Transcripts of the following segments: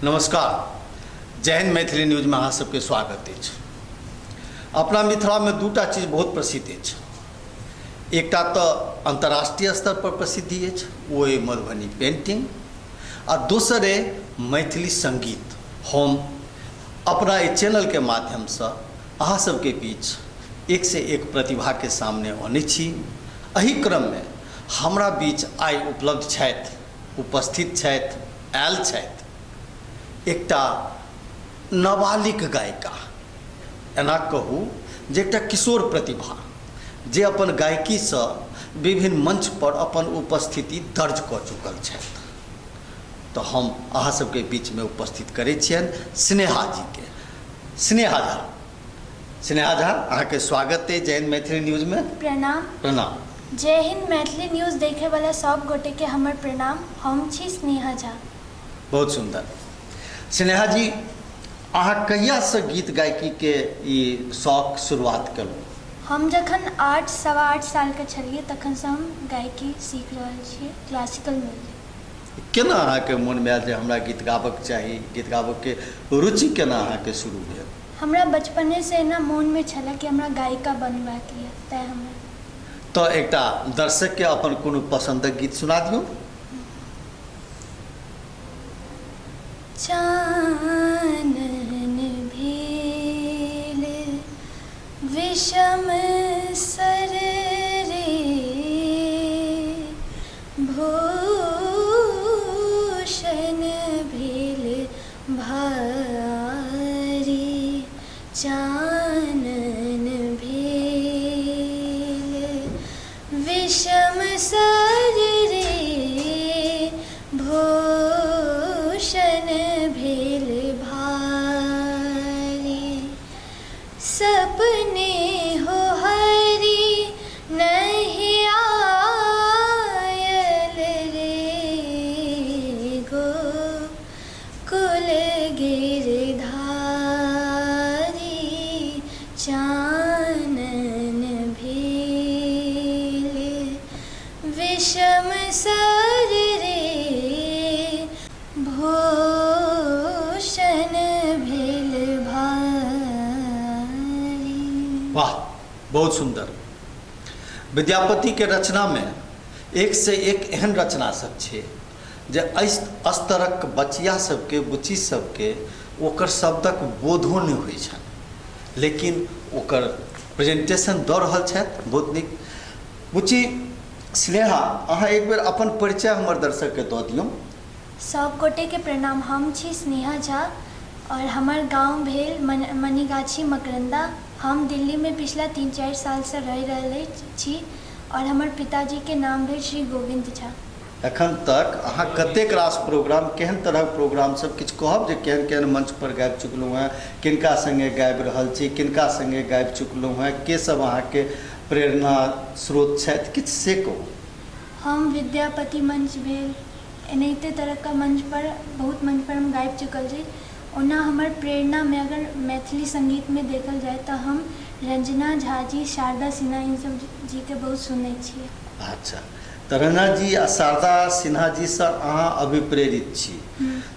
नमस्कार। जय हिंद मैथिली न्यूज में अहाँ सबके स्वागत अछि। अपना मिथिला में दूटा चीज बहुत प्रसिद्ध अछि। एकटा तो अंतर्राष्ट्रीय स्तर पर प्रसिद्धि अछि, वो है मधुबनी पेंटिंग, आ दोसर है मैथिली संगीत। हम अपना इस चैनल के माध्यम से अहाँ सबके बीच एक से एक प्रतिभा के सामने आने छी। एही क्रम में हमरा बीच आइ उपलब्ध छथि, उपस्थित छथि, आयल छथि एकटा नाबालिग गायिका, एना कहू जे एकटा किशोर प्रतिभा जे अपन गायकी से विभिन्न मंच पर अपन उपस्थिति दर्ज कऽ चुकल छथि। तो हम अहाँ सबके बीच में उपस्थित करै छियनि स्नेहा जी के। स्नेहा झा, अहाँ के स्वागत है जय हिंद मैथिली न्यूज में। प्रणाम। प्रणाम। जय हिंद मैथिली न्यूज देखे वाला सब गोटे के हमर प्रणाम। हम छी स्नेहा झा। बहुत सुंदर। स्नेहा जी, अहाँ कहिया से गीत गायकी के ई शौक शुरुआत करूँ? हम जखन 8-8.25 साल के छलिए तखन से हम गायकी सीख रहल छियै क्लासिकल म्यूजिक। केना अहाँ के मन में आयल जे हमरा गीत गाबक चाही, गीत गाबक के रुचि केना अहाँ के शुरू भेल? हमरा बचपने से ना मन में छलै कि हमरा गायिका बनबाक यऽ, तैं हम। तो एकटा दर्शक के अपन कोनो पसंदक गीत सुना दियौ। चानन भेल विषम सर रे, भूषण भेल भारी। चानन भेल विषम सर रे, भूषण भेल भारी। सपने हो हरि नहीं आयल रे, गोकुल गिरधारी। चानन भेल विषम सर रे, भूषण भेल भारी। वाह, बहुत सुंदर। विद्यापति के रचना में एक से एक एहन रचना सब छै जे स्तरक बचिया सबके, बुची सबके ओकर शब्दक बोधो नहीं होइ छनि, लेकिन ओकर प्रेजेंटेशन दऽ रहल छथि बहुत नीक। बुची स्नेहा, अहाँ एक बेर अपन परिचय हमर दर्शक के दऽ दियौ। सब गोटे के प्रणाम। हम छी स्नेहा झा और हमर गांव भेल मनीगाछी मकरंदा। हम दिल्ली में पिछला 3-4 साल से रह रहल छी और हमर पिताजी के नाम भेल श्री गोविंद झा। एखन तक अहाँ कतेक रास प्रोग्राम, केहन तरहक प्रोग्राम सब किछु कहब जे केहन केहन मंच पर गाबि चुकलहुँ हैं, किनका संगे गाबि रहल छी, किनका संगे गाबि चुकलहुँ हैं, के सब अहाँ के प्रेरणा स्रोत छथि, किछु से कहू। हम विद्यापति मंच भेल, एनाहिते तरह का मंच पर, बहुत मंच पर हम गाबि चुकल छी। ओना हमर प्रेरणा में अगर मैथिली संगीत में देखल जाए तो हम रंजना झा जी, शारदा सिन्हा, इन सब जी के बहुत सुनै छियै। अच्छा, तो रंजना जी आ शारदा सिन्हा जी से अहाँ अभिप्रेरित छी,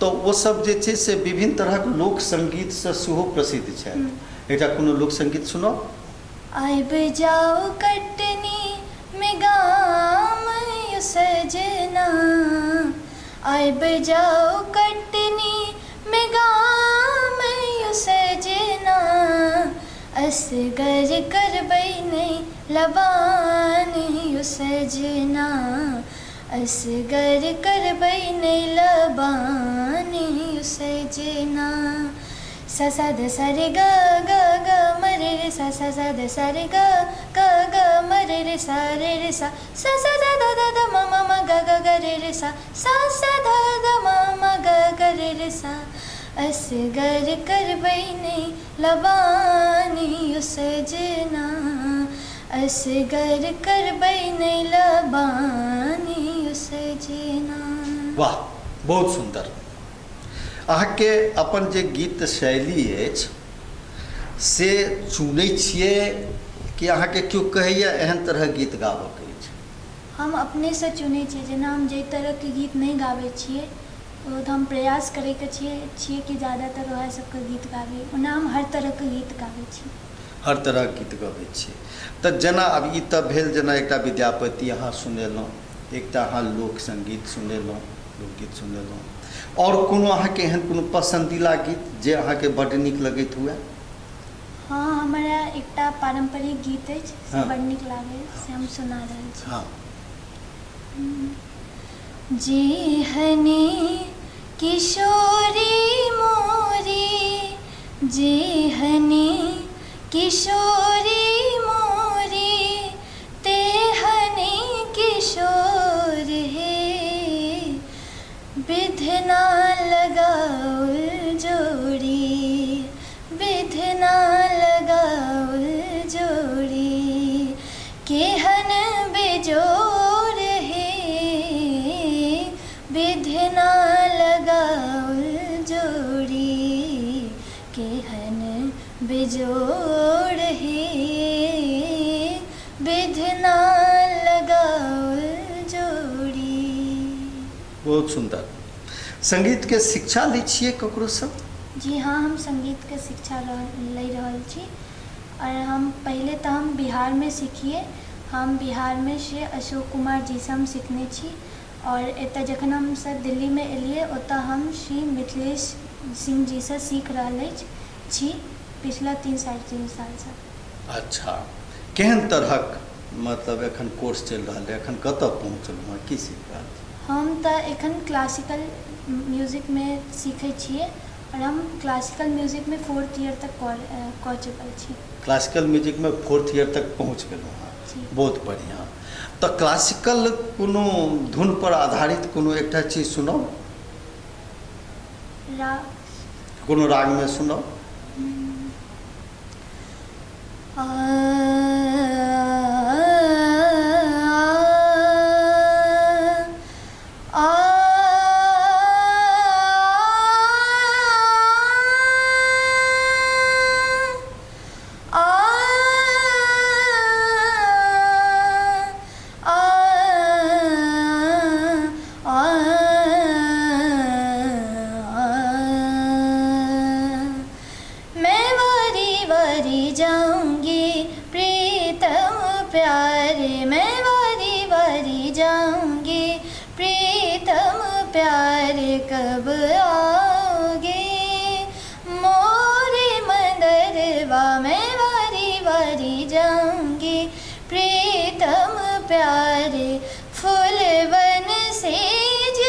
तो वो सब जे छै से विभिन्न तरहक लोक संगीत से सेहो प्रसिद्ध छथि। एकटा कोनो लोक संगीत सुनो। आइब जाओ कटनी में गाम यौ सजना, आइब जाओ कटनी में गाम यौ सजना। असगर करबै नहीं लबान यौ सजना, असगर करबै नहीं लबान यौ सजना। सा सा ध सा रे ग ग ग म रे रे सा सा सा ध सा रे ग ग ग म रे रे सा रे रे सा सा सा ध ध ध ध म म म ग ग ग रे रे सा सा सा ध ध म म ग ग रे रे सा। असगर करबै नहीं लबानी यौ सजना, असगर करबै नहीं लबानी यौ सजना। वाह, बहुत सुंदर। अहाँ के अपन जे गीत शैली अछि से चुनै छियै कि अहाँ के केओ कहैया एहन तरह गीत गाबक अछि? हम अपने से चुनै छियै। जेना हम जे तरह के गीत नहीं गाबै छियै ओ तो हम प्रयास करैके छियै कि ज़्यादातर वएह सबके गीत गाबी, ओना हम हर तरहके गीत गाबै छी। हर तरह गीत गबै छी। तऽ जेना अब ई तऽ भेल जेना एकटा विद्यापति अहाँ सुनेलहुँ, एकटा अहाँ लोक संगीत सुनेलहुँ, लोकगीत सुनेलहुँ, और कोनो अहाँके एहन कोनो पसंदीदा गीत जे अहाँके बड्ड नीक लगैत हुए? हाँ, हमरा एकटा पारंपरिक गीत अछि से हाँ। बड़ नीक लागैए, से हम सुना रहल छी। हाँ। जेहने किशोरी मोरी, जेहने किशोरी मोरी, तेहने किशोर हे, विधना लगाउल जोड़ी, विधना लगाउल जोड़ी, केहन बेजोर हे, विधना लगाउल जोड़ी, केहन बेजोड़ हे, विधना लगाउल जोड़ी। बहुत सुंदर। संगीत के शिक्षा लै छियै ककरो सँ? जी हाँ, हम संगीत के शिक्षा ले रहल छी, और हम पहले तो हम बिहार में सीखिए, हम बिहार में से अशोक कुमार जी से हम सीखने छी, और एतऽ जखन हम सब दिल्ली में एलिए ओतऽ हम श्री मिथिलेश सिंह जी से सीख रहल छी पिछला 3-3.5 साल से। अच्छा, केहन तरहक मतलब एखन कोर्स चलि रहल है, एखन कतऽ पहुँचलहुँ हैं, की सीख रहल छी? हम तो एखन क्लासिकल म्यूजिक में सीखै छियै, और हम क्लासिकल म्यूजिक में 4th ईयर तक कऽ चुकल छी। क्लासिकल म्यूजिक में 4th ईयर तक पहुँच गेलहुँ हैं, बहुत बढ़िया। तो क्लासिकल कोनो धुन पर आधारित कोनो एकटा चीज सुनाउ, कोनो राग में सुनाउ। कब आओगे मोरे मंदरवा, मैं वारी वारी जाऊंगी, प्रीतम प्यारे फूलवन सेज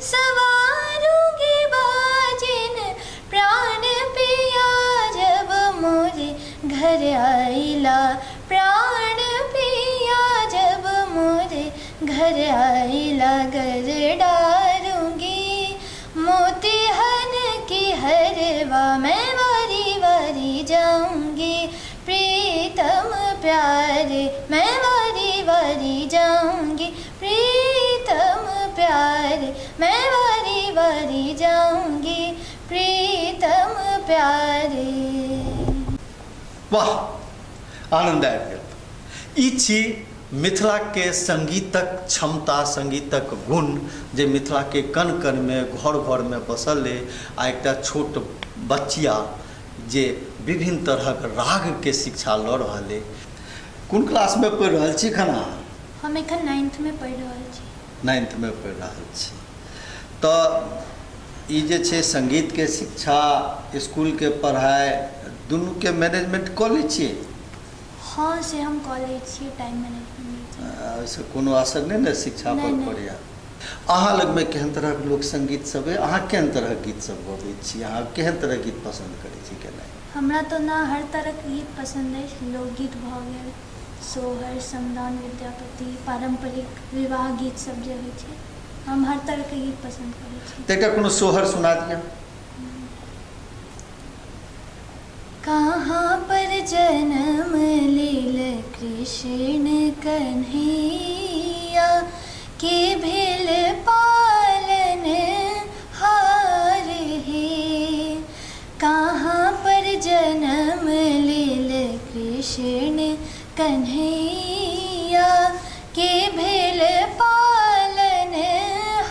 सवारूंगी, बाजिन प्राण पिया जब मोरे घर आइला, प्राण पिया जब मोरे घर आइला, घर डारूंगी मोतीहन की हरवा, मैं वारी वारी जाऊंगी, प्रीतम प्यारे मैं वारी वारी जाऊंगी, प्रीतम प्यारे मैं वारी वारी जाऊंगी, प्रीतम प्यारे। वाह, आनंद आबि गेल। ई छी मिथिला के संगीतक क्षमता, संगीतक गुण जे मिथिला के कण कण में घर घर में बसल है। आ एकटा छोट बच्चिया जे विभिन्न तरहक राग के शिक्षा लऽ रहल है। कोन क्लास में पढ़ि रहल छी खाना? हम एखन 9th में पढ़ि रहल छी। 9th में पढ़ि रहल छी। तऽ ई जे छै संगीत के शिक्षा, स्कूल के पढ़ाई दुनू के मैनेजमेंट कऽ लै छियै? हाँ, से हम कऽ लै छियै, टाइम मैनेजमेंट। से कोनो असर नहीं ने शिक्षा पर पड़ैया? अहाँ लग में केहन तरह के लोक संगीत सब है? अहाँ केहन तरह गीत सब गबै छी? अहाँ केहन तरह गीत पसंद करै छी केना? हमरा तो ना हर तरह के गीत पसंद है। लोकगीत भऽ गेल, सोहर, समदाउन, विद्यापति, पारंपरिक विवाह गीत सब जे होइ छै, हम हर तरह के गीत पसंद करै छी। तऽ एकटा कोनो सोहर सुना दिया। कहाँ पर जन्म लेल कृष्ण कन्हैया, के भेल पालन हार हे। कहाँ पर जन्म लेल कृष्ण कन्हैया, के भेल पालन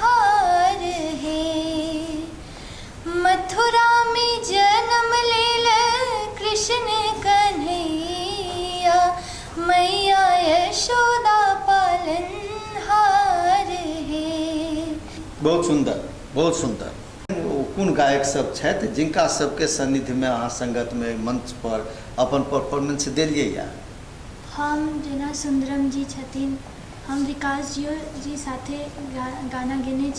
हार हे। कृष्ण कन्हैया, मैया यशोदा पालनहार हे। बहुत सुंदर, बहुत सुंदर। कोन गायक सब छथि जिनका सबके सानिध्य में अहाँ संगत में मंच पर अपन परफॉर्मेंस देलियै या? हम जेना सुंदरम जी छथिन, हम विकास जी साथे गाना गेने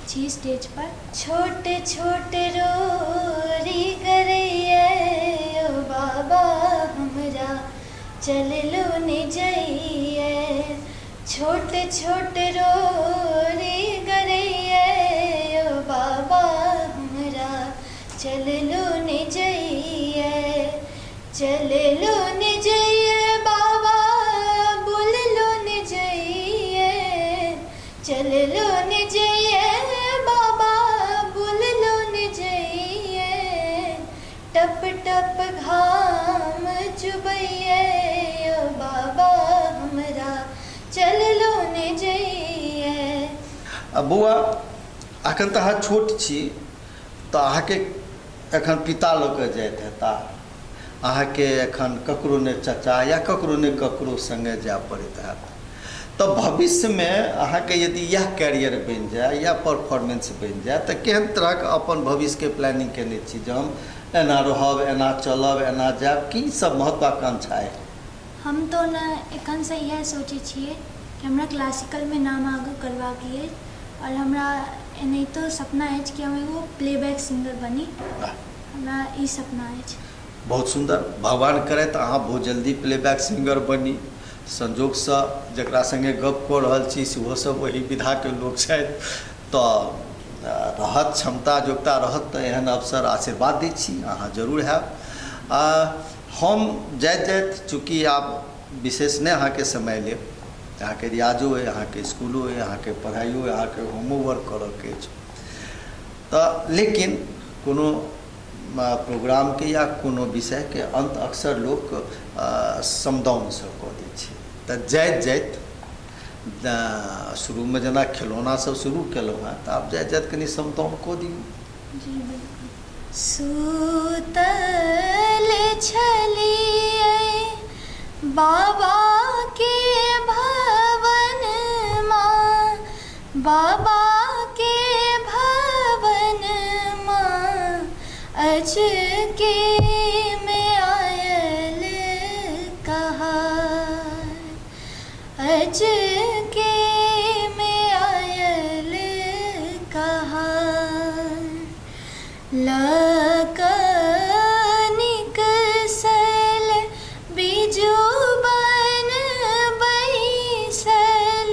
छी स्टेज पर। छोटे छोटे रोरी करैया ओ बाबा हमरा चललो ने जइया, छोटे छोटे रोरी करैया ओ बाबा हमरा चललो ने जइया, चललो ने जइया बाबा बोललो ने जइया, चललो ने जइया बाबा बोललो ने जइया, टप टप घाम चुबैया ओ बाबा हमरा चललो ने जइया। बौआ अखन तऽ अहाँ छोट छी, तऽ अहाँके एखन पिता लऽ कऽ जाइत हेता, अहाँके एखन ककरो ने चाचा या ककरो ने ककरो संगे जाय पड़ैत हैत, तऽ भविष्यमे अहाँके यदि यह कैरियर बनि जाए या परफॉर्मेंस बनि जाए तऽ केहन तरहक अपन भविष्यके प्लानिंग केने छी जे हम एना रहब, एना चलब, एना जायब, की सब महत्वाकांक्षा है? हम तो न एखन से यह सोचे छिए कि हमरा क्लासिकलमे नाम आगू करबाक अछि, और हमरा एनाहितो सपना अछि कि हम एगो प्लेबैक सिंगर बनी, हमरा ई सपना अछि। बहुत सुंदर, भगवान करैत अहाँ बहुत जल्दी प्लेबैक सिंगर बनी। संजोगसँ जकरा संगे गप कऽ रहल छी सेहो सब वही विधाके लोक छथि, तऽ रहत क्षमता योग्यता रहत तऽ एहन अवसर आशीर्वाद दै छी, अहाँ जरूर हैब। हम जाइत जाइत चूँकि आब विशेष नहि अहाँके समय लेब, अहाँके रियाजो अइ, अहाँके स्कूलो अइ, अहाँके पढ़ाइयो अइ, अहाँके होमवर्क करऽके अछि, तऽ लेकिन कोनो प्रोग्राम के या कोनो विषय के अंत अक्सर लोग समदाउन से कऽ दै छै, तऽ जाइत जाइत शुरू में जेना खिलौना सब शुरू केलहुँ हैं, तऽ आब जाइत जाइत कनि समदाउन कऽ दियौ। जी बिल्कुल। सूतल छलियै बाबा के भवन माँ, बाबा के भवन माँ, अचके में आयल कहार, अचके में आयल कहार, लकनिक सल बिजू बन बैसल,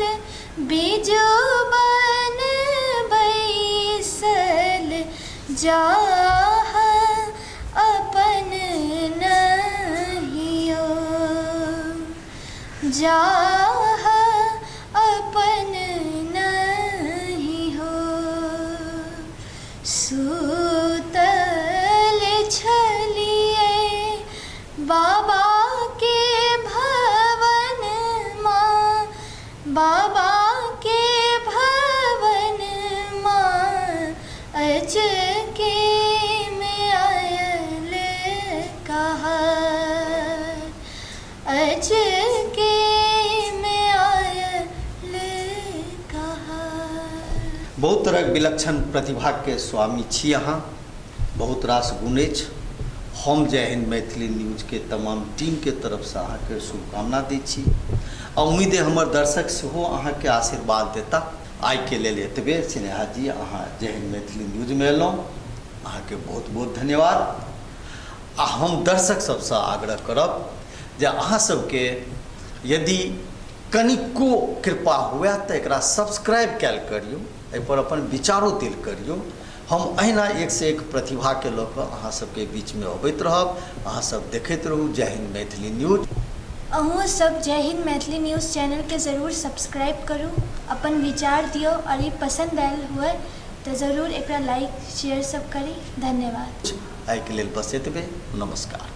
बिजू बन बैसल, जाह अपन नहियो, जाह अपन नहीं हो। सूतल छलियै बाबा के भवन माँ, बाबा के भवन माँ, अचके में आयल कहार, अचके में आयल कहार। बहुत तरह विलक्षण प्रतिभा के स्वामी छी अहाँ, बहुत रास गुण अछि। हम जय हिंद मैथिली न्यूज के तमाम टीम के तरफ से अहाँके शुभकामना दै छी, आ उम्मीद है हमर दर्शक सेहो अहाँके आशीर्वाद देता। आइ के लेल एतबे। स्नेहा जी, अहाँ जय हिंद मैथिली न्यूज में एलहुँ, अहाँके बहुत बहुत धन्यवाद। आ हम दर्शक सबसँ आग्रह करब जे अहाँ सबके यदि कनिको कृपा हुए तऽ एकरा सब्सक्राइब कैल करियौ, एहिपर अपन विचारो देल करियौ। हम अहिना एक से एक प्रतिभा के लऽ कऽ अहाँ सबके बीच में अबैत रहब। अहाँ सब देखैत रहू जय हिंद मैथिली न्यूज। अहूँ सब जय हिंद मैथिली न्यूज़ चैनल के ज़रूर सब्सक्राइब करूँ, अपन विचार दियो, और ये पसंद आयल हुए तो ज़रूर एकरा लाइक शेयर सब करी। धन्यवाद। आइ के लेल बस एतबे। नमस्कार।